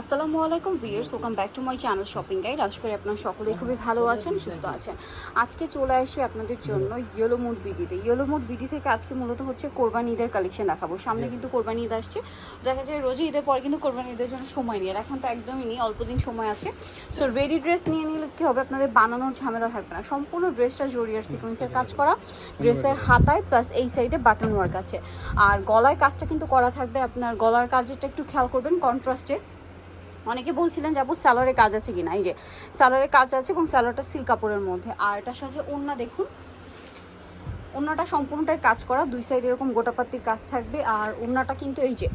আসসালামু আলাইকুম viewers, welcome back to my channel shopping guide. আশা করি আপনারা সকলেই খুবই ভালো আছেন, সুস্থ আছেন। আজকে চলে আসি আপনাদের জন্য ইয়েলো মুড বিডিতে। ইয়েলো মুড বিডি থেকে আজকে মূলত হচ্ছে কোরবানি ঈদের কালেকশন দেখাবো। সামনে কিন্তু কোরবানি ঈদ আসছে, দেখা যায় রোজই ঈদের পরে কিন্তু কোরবানি ঈদের জন্য সময় নেই, আর এখন তো একদমই নেই, অল্প দিন সময় আছে। সো রেডি ড্রেস নিয়ে নিলে কী হবে, আপনাদের বানানোর ঝামেলা থাকবে না। সম্পূর্ণ ড্রেসটা জরিয়ার সিকোয়েন্সের কাজ করা, ড্রেসের হাতায় প্লাস এই সাইডে বাটন ওয়ার্ক আছে, আর গলায় কাজটা কিন্তু করা থাকবে। আপনার গলার কাজটা একটু খেয়াল করবেন কন্ট্রাস্টে। অনেকে বলছিলেন যে আপু স্যালোয়ারে কাজ আছে কিনা, এই যে স্যালোয়ারে কাজ আছে এবং স্যালোয়ারটা সিল্ক কাপড়ের মধ্যে। আর এটার সাথে ওড়না দেখুন, ওড়নাটা সম্পূর্ণটাই কাজ করা, দুই সাইড এরকম গোটাপাতির কাজ থাকবে। আর ওড়নাটা কিন্তু এই যে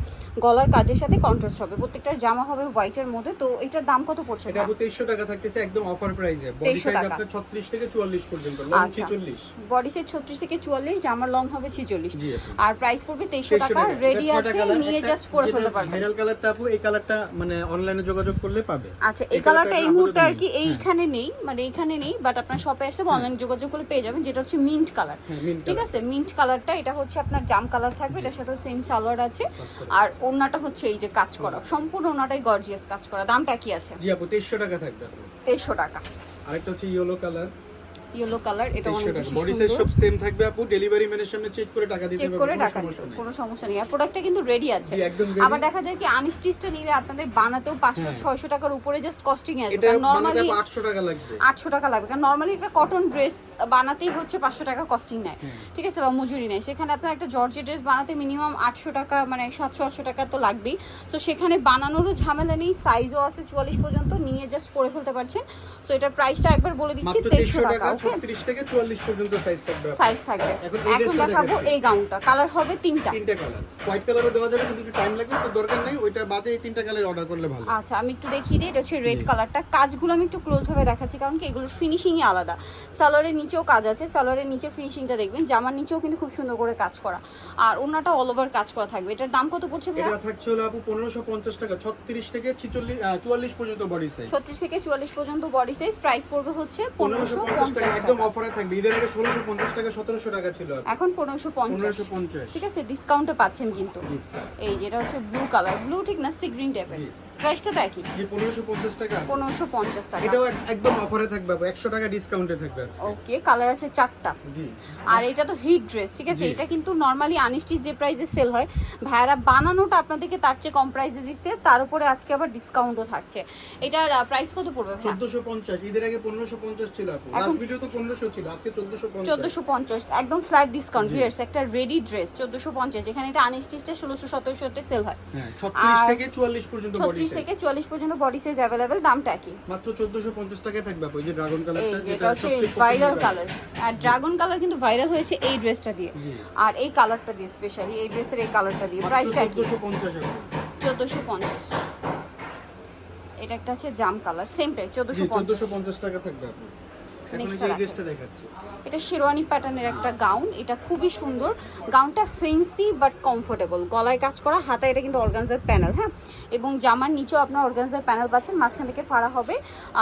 গলার কাজের সাথে কন্ট্রাস্ট হবে, প্রত্যেকটার জামা হবে হোয়াইটের মধ্যে। তো এটার দাম কত পড়ছে? এটা 2300 টাকা থাকতেছে একদম অফার প্রাইসে। বডি সাইজ আপনার 36 থেকে 44 পর্যন্ত, লং 46। বডি সাইজ 36 থেকে 44, জামার লং হবে 46, আর প্রাইস পড়বে 2300 টাকা। রেডি আছে, নিয়ে জাস্ট করে ফেলতে পারবেন। ভাইরাল কালারটা আপু, এই কালারটা মানে অনলাইনে যোগাযোগ করলে পাবে। আচ্ছা, এই কালারটা এই মুহূর্তে আর কি এইখানে নেই, মানে এইখানে নেই, বাট আপনার শপে আসলে অনলাইনে যোগাযোগ করলে পেয়ে যাবেন, যেটা হচ্ছে মিন্ট কালার। ঠিক আছে, মিন্ট কালারটা, এটা হচ্ছে আপনার জাম কালার থাকবে, এটার সাথে সেম সালোয়ার আছে। আর ওড়নাটা হচ্ছে এই যে কাজ করা, সম্পূর্ণ ওড়নাটাই গর্জিয়াস কাজ করা। দামটা কি আছে? জি আপু 2300 টাকা থাকবে। 2300 টাকা। আরেকটা হচ্ছে ইয়েলো কালার, ইয়েলো কালার, এটা অনেক বেশি সুন্দর। বডি সাইজ সব সেম থাকবে আপু, ডেলিভারি ম্যানের সামনে চেক করে টাকা দিতে হবে, চেক করে টাকা দিতে কোনো সমস্যা নেই। আর প্রোডাক্টটা কিন্তু রেডি আছে। আবার দেখা যায় কি আনস্টিচটা নিলে আপনাদের বানাতেও 500-600 টাকার উপরে জাস্ট কস্টিং আসবে, কারণ নরমালি 800 টাকা লাগবে। 800 টাকা লাগবে, কারণ নরমালি একটা কটন ড্রেস বানাতেই হচ্ছে 500 টাকা কস্টিং নেয়, ঠিক আছে, বা মজুরি নেয়। সেখানে আপনার একটা জর্জেট ড্রেস বানাতে মিনিমাম 800 টাকা, মানে 700-800 টাকা তো লাগবেই। সো সেখানে বানানোরও ঝামেলা নেই, সাইজও আছে 44 পর্যন্ত, নিয়ে জাস্ট করে ফেলতে পারছেন। সো এটার প্রাইসটা একবার বলে দিচ্ছি, 2300 টাকা। 36 থেকে 44 পর্যন্ত সাইজ থাকবে। সাইজ থাকবে। এখন দেখাবো এই গাউনটা, কালার হবে তিনটা কালার। হোয়াইট কালারও দেওয়া যাবে, কিন্তু একটু টাইম লাগবে, তো দরকার নাই, ওইটা বাদে এই তিনটা কালার অর্ডার করলে ভালো। আচ্ছা, আমি একটু দেখিয়ে দিই। এটা হচ্ছে রেড কালারটা, কাজগুলো আমি একটু ক্লোজ ভাবে দেখাচ্ছি, কারণ কি এগুলোর ফিনিশিংই আলাদা। সালোয়ারের নিচেও কাজ আছে, সালোয়ারের নিচের ফিনিশিংটা দেখবেন, জামার নিচেও কিন্তু খুব সুন্দর করে কাজ করা, আর ওড়নাটা অল ওভার কাজ করা থাকবে। এটার দাম কত পড়ছে ভাইয়া? এটা থাকছে হলো আপু 1550 টাকা, 36 থেকে 44 পর্যন্ত বডি সাইজ। 36 থেকে 44 পর্যন্ত বডি সাইজ, প্রাইস পড়বে হচ্ছে 1550 টাকা, 1550 একদম টাকা। অফারে থাকবে। ঈদের আগে 1650 টাকা, 1700 টাকা ছিল, এখন 1550। ঠিক আছে, ডিসকাউন্টে পাচ্ছেন কিন্তু। এই যেটা হচ্ছে ব্লু কালার, ব্লু ঠিক না, সি গ্রিন টাইপের। প্রাইসটা তো একই, জি 1550 টাকা। 1550 টাকা। এটাও একদম অফারে থাকবে, 100 টাকা ডিসকাউন্টে থাকবে আজকে। ওকে, কালার আছে 4টা। জি, আর এটা তো হিট ড্রেস, ঠিক আছে। এটা কিন্তু নরমালি আনস্টিচ যে প্রাইসে সেল হয়, ভাইয়ারা বানানোটা আপনাদেরকে তার চেয়ে কম প্রাইসে দিচ্ছে, তার উপরে আজকে আবার ডিসকাউন্টও থাকছে। এটার প্রাইস কত পড়বে ভাই? 1450। ঈদের আগে 1550 ছিল আপু, লাস্ট ভিডিও তো 1500 ছিল, আজকে 1450। 1450 একদম ফ্ল্যাট ডিসকাউন্ট। ভিউয়ার্স, একটা রেডি ড্রেস 1450, যেখানে এটা আনস্টিচটা 1600-1700 তে সেল হয়। হ্যাঁ, 36 থেকে 44 পর্যন্ত বডি 36 সাইজ। থেকে 44 পর্যন্ত বডি সাইজ अवेलेबल। দামটা কি? মাত্র 1450 টাকায় থাকবে আপু। এই যে ড্রাগন কালারটা, যেটা হচ্ছে ভাইরাল কালার, আর ড্রাগন কালার কিন্তু ভাইরাল হয়েছে এই ড্রেসটা দিয়ে, আর এই কালারটা দিয়ে, স্পেশালি এই ড্রেসের এই কালারটা দিয়ে। প্রাইসটা কি? 1450 আপু। 1450। এটা একটা আছে জাম কালার, সেম প্রাইস 1450। 1450 টাকা থাকবে আপু। নেক্সট এই ড্রেসটা দেখাচ্ছি। এটা শেরওয়ানি প্যাটার্নের একটা গাউন, এটা খুবই সুন্দর। গাউনটা ফেন্সি বাট কমফোর্টেবল, গলায় কাজ করা, হাতে এটা কিন্তু অর্গানজার প্যানেল, হ্যাঁ, এবং জামার নিচেও আপনার অর্গানজার প্যানেল পাচ্ছেন, মাঝখান থেকে ফাড়া হবে,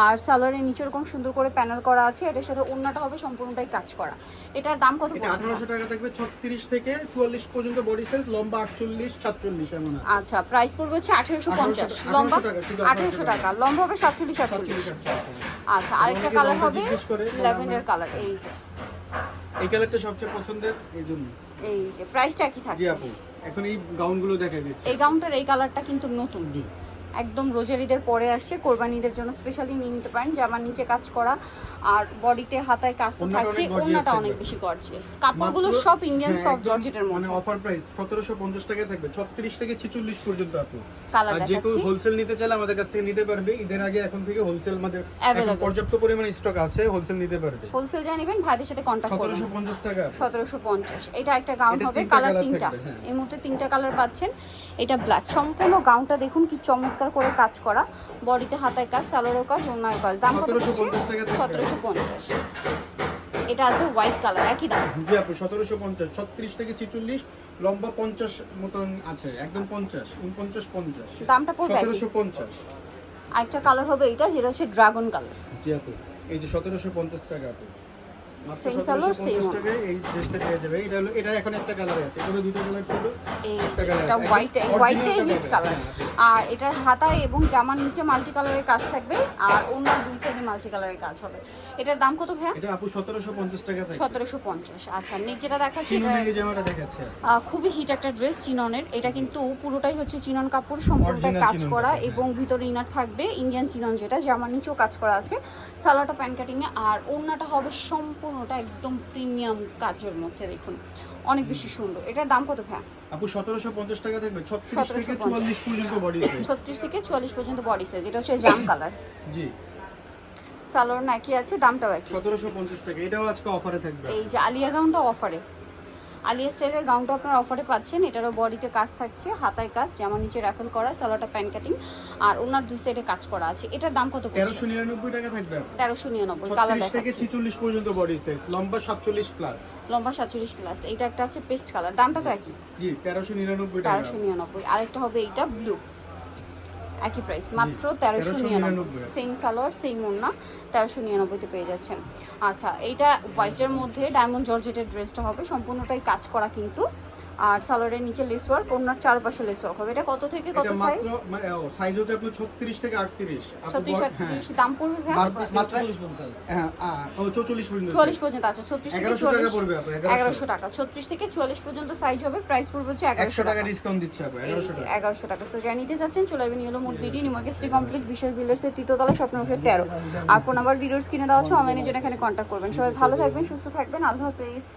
আর সালোয়ারের নিচে এরকম সুন্দর করে প্যানেল করা আছে। এটার সাথে ওড়নাটা হবে সম্পূর্ণটাই কাজ করা। এটার দাম কত পড়ছে? 1800 টাকা থাকবে, 36 থেকে 44 পর্যন্ত বডি সাইজ, লম্বা 48 47 এমন আছে। আচ্ছা, প্রাইস পড়বে হচ্ছে 1850, লম্বা 1800 টাকা, লম্বা হবে 47-48। আচ্ছা, আরেকটা কালার হবে ল্যাভেন্ডার কালার, এই যে এই কালারটা সবচেয়ে পছন্দের, এইজন্য। এই যে প্রাইসটা কি জি থাকছে? আপু, এখন এই গাউনগুলো দেখাই দিচ্ছি। এই গাউনটার এই কালারটা কিন্তু নতুন, জি, একদম রোজার ঈদের পরে আসছে, কোরবানিদের জন্য স্পেশালি নিয়ে নিতে পারেন। জামার নিচে কাজ করা, আর বডিতে হাতায় কাজ তো থাকছে, ওড়নাটা অনেক বেশি গর্জিয়াস। কাপড়গুলো সব ইন্ডিয়ান সফট জর্জেটের মানে মধ্যে। অফার প্রাইস 1750 টাকায় থাকবে, 36 থেকে 46 পর্যন্ত আপু। কালার আর যে কেউ দেখাচ্ছি হোলসেল নিতে চাইলে আমাদের কাছ থেকে নিতে পারবে। ঈদের আগে এখন থেকে হোলসেল আমাদের Available। পর্যাপ্ত পরিমাণে স্টক আছে, হোলসেল নিতে পারবে। হোলসেল যা নেবেন ভাইদের সাথে কন্ট্যাক্ট করুন। 1750 টাকা। 1750। এটা একটা গাউন এটা হবে, তিনটা কালার colour তিনটা, থাকবে, হ্যাঁ। এই মুহূর্তে তিনটা কালার পাচ্ছেন। এটা ব্ল্যাক, সম্পূর্ণ গাউনটা দেখুন কি চমৎকার করে কাজ করা, বডিতে হাতায় কাজ, সালোয়ারের কাজ, ওড়নার কাজ। দাম কত? 1750 টাকা থাকবে। 1750। এটা আছে হোয়াইট কালার, একই দাম। জি আপু, 1750, 36 থেকে 46, লম্বা 50 মতন আছে, একদম 50, 49 50। দামটা পড়বে একই। 1750। আরেকটা কালার হবে এটা, যেটা হচ্ছে ড্রাগন কালার। জি আপু, এই যে 1750 টাকা আপু। মাত্র Same সালোয়ার, 1750 same টাকায় এই ড্রেসটা পেয়ে যাবে। এটা হলো, এটার এখন একটা কালার আছে, এগুলো দুটো কালার ছিল। এই একটা colour এটা আছে, হোয়াইট একদম হোয়াইটে original হিট colour, কালার। হ্যাঁ। আর এটার হাতায় এবং জামার নিচে মাল্টি কালারের কাজ থাকবে আর অন্য দুই সাইডে মাল্টি কালারের কাজ হবে। এটার দাম কত ভাইয়া? এটা আপু 1750 টাকা থাকে। 1750। আচ্ছা নেক্সট যেটা দেখাচ্ছি এটা চিননের এই জামাটা দেখাচ্ছে। খুবই হিট একটা ড্রেস চিননের। এটা কিন্তু পুরোটাই হচ্ছে চিনন কাপড়, সম্পূর্ণটাই Original কাজ চিনন করা কাপড়, এবং ভিতরে ইনার থাকবে ইন্ডিয়ান চিনন, যেটা জামার নিচেও কাজ করা আছে। সালোয়ারটা প্যান্ট কাটিং এ আর ওড়নাটা হবে সম্পূর্ণটা একদম প্রিমিয়াম কাজের মধ্যে, দেখুন অনেক বেশি সুন্দর। এটার দাম কত ভাইয়া? আপু 1750 টাকা থাকবে, 36 থেকে 1750 44 পর্যন্ত বডি সাইজ। 36 থেকে 44 পর্যন্ত বডি সাইজ। এটা হচ্ছে জাম কালার, জি, সালোয়ার নাকি আছে, দামটাও একই। 1750 টাকা। এটাও আজকে অফারে থাকবে। এই যে আলিয়া গাউনটা অফারে, আলিয়া স্টাইলের গাউনটা আপনারা অফারে পাচ্ছেন। এটারও বডিতে কাজ থাকছে, হাতায় কাজ, জামার নিচে রাফেল করা, সালোয়ারটা প্যান্ট কাটিং আর ওনার দুই সাইডে কাজ করা আছে। এটার দাম কত পড়ছে? 1399 টাকা থাকবে আপু। 1399। কালার 36 থেকে দেখাচ্ছি, 46 পর্যন্ত বডি সাইজ, লম্বা 47 প্লাস। লম্বা 47 প্লাস। এটা একটা আছে পেস্ট কালার, দামটা তো একই, জি, 1399 টাকা। 1399। আরেকটা হবে এইটা ব্লু, একই প্রাইস, মাত্র 1399। সেম সালোয়ার সেম ওড়না, 1399 পেয়ে যাচ্ছেন। আচ্ছা এইটা হোয়াইটের মধ্যে ডায়মন্ড জর্জেটের ড্রেসটা হবে, সম্পূর্ণটাই কাজ করা কিন্তু। আর সালোয়ারের নিচে লেস ওয়ার্ক, ওড়নার চারপাশে লেস ওয়ার্ক হবে। এটা কত থেকে কত এটা সাইজ? মাত্র সাইজ হচ্ছে আপনার 36 থেকে 38। 36 38। দাম পড়বে ভাই? মাত্র 44 হ্যাঁ, ও 44 পর্যন্ত। 44 পর্যন্ত। আচ্ছা 36 থেকে 1100 টাকা 44 পড়বে আপু, 1100 টাকা। 36 থেকে 44 পর্যন্ত সাইজ হবে, প্রাইস পড়বে হচ্ছে 100 টাকা 1100 টাকা। ডিসকাউন্ট দিচ্ছে আপু, 1100 টাকা। 1100 টাকা। সো যাই নিতে যাচ্ছেন চলে আসবেন yellow mode BD, New Market complete বিশাল বিল্ডার্সের তৃতীয়তলা, স্বপ্ন 13। আর ফোন নাম্বার ভিডিওর স্ক্রিনে দেওয়া আছে, অনলাইনে জন্য এখানে কন্ট্যাক্ট করবেন। সবাই ভালো থাকবেন, সুস্থ থাকবেন, আল্লাহ হাফেজ।